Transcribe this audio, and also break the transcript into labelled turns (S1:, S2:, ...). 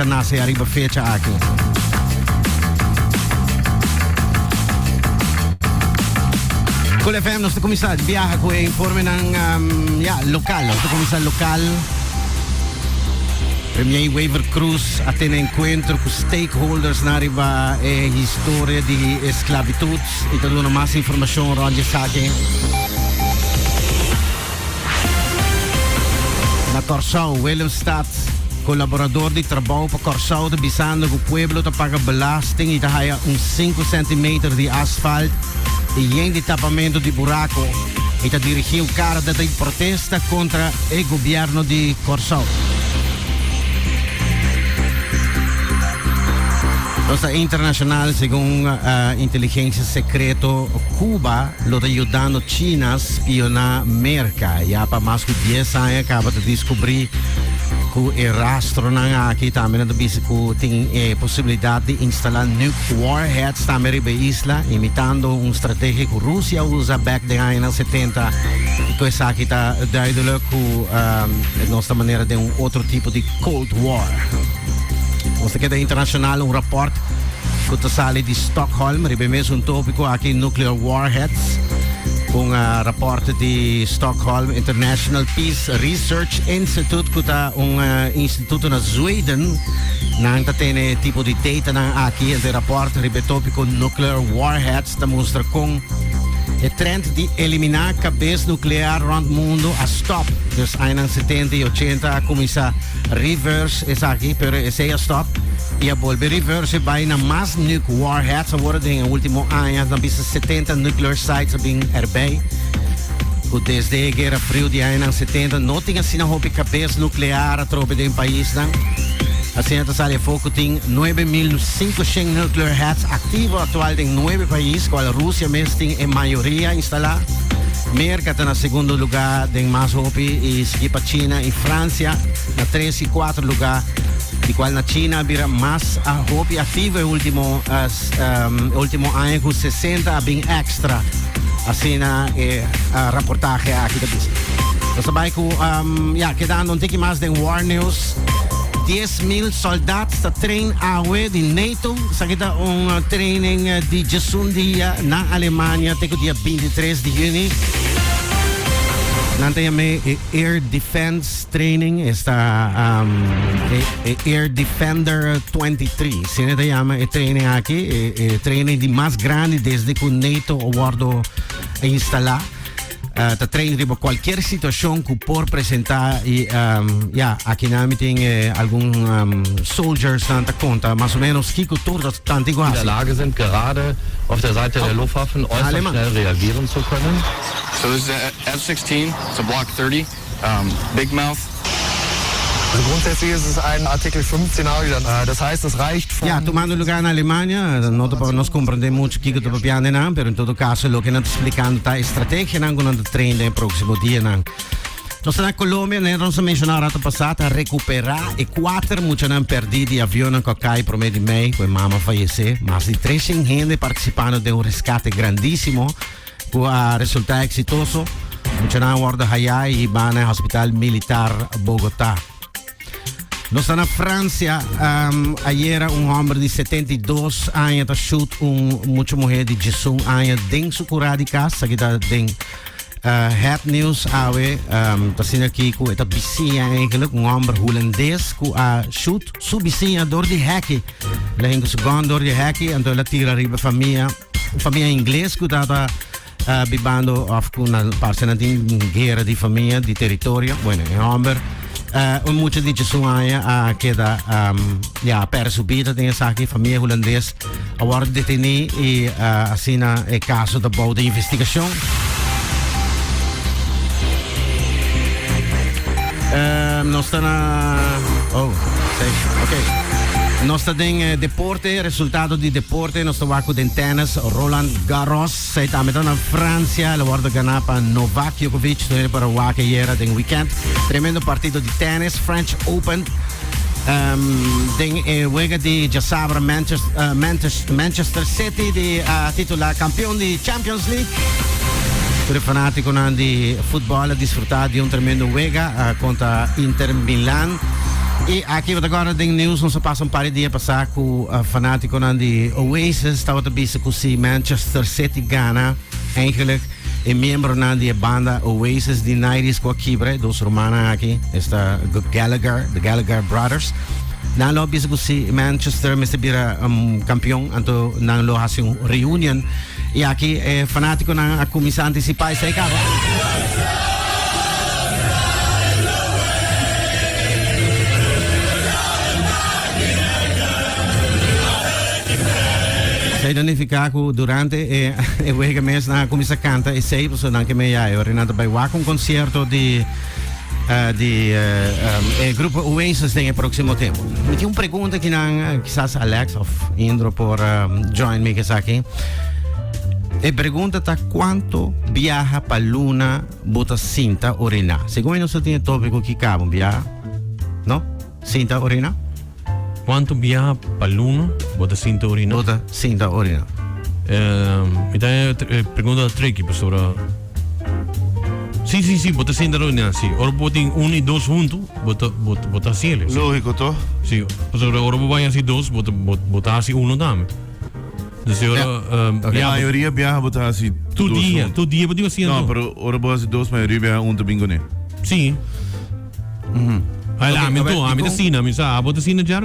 S1: internase arriba fecha aqui. Con l'FM nostro commissario viaja con informe ng lokal. Nostro commissario lokal. Premier Waiver Cruz attende encontro con stakeholders na riba e storia di esclavitud. E te dona mais informação ronde sake. Na Corsau, Willemstad, colaborador de trabalho para Corsau de Bisando que o pueblo te paga belasting e te haya 5 centimetros de asfalto e em de tapamento de buraco e te dirigiu cara de protesta contra o governo de Corsau. Nossa internacional, segundo inteligência secreta, Cuba lo está ajudando China a espionar América. E há para mais de 10 anos acaba de descobrir que o rastro aqui também tem a possibilidade de instalar nuclear warheads também na isla, imitando uma estratégia que a Rússia usa back de anos 70. E isso aqui está duidelijk que nossa maneira de outro tipo de Cold War. Nós temos internacional rapport que está sali de Stockholm, ribemês tópico aqui nuclear warheads, rapport de Stockholm International Peace Research Institute, que está instituto na Zweden, na tem tipo de data na aqui, esse rapport tópico nuclear warheads, demonstra com a trend de eliminar cabeça nuclear rond mundo a stop. Dus anos 70 e 80 começa reverse is aqui, pero esse é stop. E a volver reverse vai na mais nuclear warheads, agora em último ano, na bisa 70 nuclear sites bem erbij. Desde a Guerra Fria de anos 70 não tinha assim uma cabeça nuclear a tropa de um país, não. Assim, então, sale foco tem 9.500 nuclear heads ativos atual em 9 países, qual a Rússia mesmo tem a maioria instalada. América está no segundo lugar, tem mais roupa e seguir para China e França na 3 e 4 lugar, de qual na China vira mais a roupa ativa o último ano com 60 bem extra. Assim na reportagem aqui da pista. Nós sabemos que quedando um pouco mais de War News. 10.000 soldados está treinando de NATO. Sakita training de 11 dia na Alemanha até o dia 23 de junho. Nanti may Air Defense Training está Air Defender 23. Sino te llama training aqui, training de mais grande desde que o NATO aguardo instalar. Te trainen para qualquer situação que por apresentar e aqui na tem algum soldiers tanta conta, mais ou menos que tudo tanto igual.
S2: In der Lage sind gerade auf der Seite der Luftwaffen äußerst schnell reagieren zu können.
S3: So this is the F-16, it's a Block 30, Big Mouth.
S4: Also grundsätzlich ist es ein Artikel 5-Szenario, das heißt, es reicht von...
S1: tomando lugar na Alemanha, nós compreendemos muito o que o piano não, pero em todo caso, o que nós explicando a estratégia não quando nós treina no próximo dia não. Nós na Colômbia, nós mencionaram a passada recuperar e 4 muitos não perdidos de avião que cai por meio de mei, com a mama faleceu, mas de 300 gente participando de rescate grandíssimo, com a resultado exitoso, muitos não guarda Hayá e van ao Hospital Militar Bogotá. Nós na França, ayer homem de 72 anos está chute muita mulher de 18 anos dentro da de casa, que está dentro Head News, está sendo aqui com esta vizinha eigenlijk, homem holandês que chute sua vizinha door de hek, lehen se gaan door de hek, en então ela tira arriba família inglesa que está bibando com uma parte de guerra de família, de território, bueno, homem muitos de Jesuânia queda perso vida tem essa aqui família holandesa agora detenido e assim é caso da boa de investigação. Nós está na nós está em deporte, resultado de deporte, nós está com tennis, Roland Garros, sai também na França, ele guarda ganhar para Novak Djokovic, para o Wake era tem weekend, tremendo partido de tennis, French Open, tem juega de já sabe Manchester City de titular campeão de Champions League. Para o fanático de futebol, a desfrutar de tremendo juega contra Inter Milan. E aqui agora tem news, não se passa par de dias passar com o fanático de Oasis, estava também com si Manchester City Ghana, eigenlijk é membro da banda Oasis de 90s com a Kibre, dos romanos aqui, esta Gallagher, the Gallagher Brothers. Na lobby com si Manchester, mas bira campeão, então na locação reunion. E aqui é fanático na comissão antecipada, sai cá. Sei danificato durante e o mês na comissão canta e sei pessoas anche me ja ho Renato bij un concerto di gruppo Oasis tem próximo tempo. Me tinha uma pergunta que não quizás Alex ou Indro por join me que está aqui. E pergunta tá quanto viaja para Luna bota cinta orina. Segundo não só tem tópico que cabe viaja, não? Cinta orina?
S5: Quanto viaja para Luna bota cinta orina?
S1: Bota cinta orina.
S5: Me dá pergunta tricky sobre. Sim, bota cinta orina, sim. Ora botem 1 e 2 junto, bota assim.
S6: Lógico, toch?
S5: Sim, ora vai assim 2, bota assim 1 também. Então,
S6: A maioria viaja botar assim.
S5: todo dia botar assim.
S6: Não, pero ora boa assim 2, maioria viaja domingo, né?
S5: Sim. Aí lá, me tô, a minha cena, me sabe, bota cena já,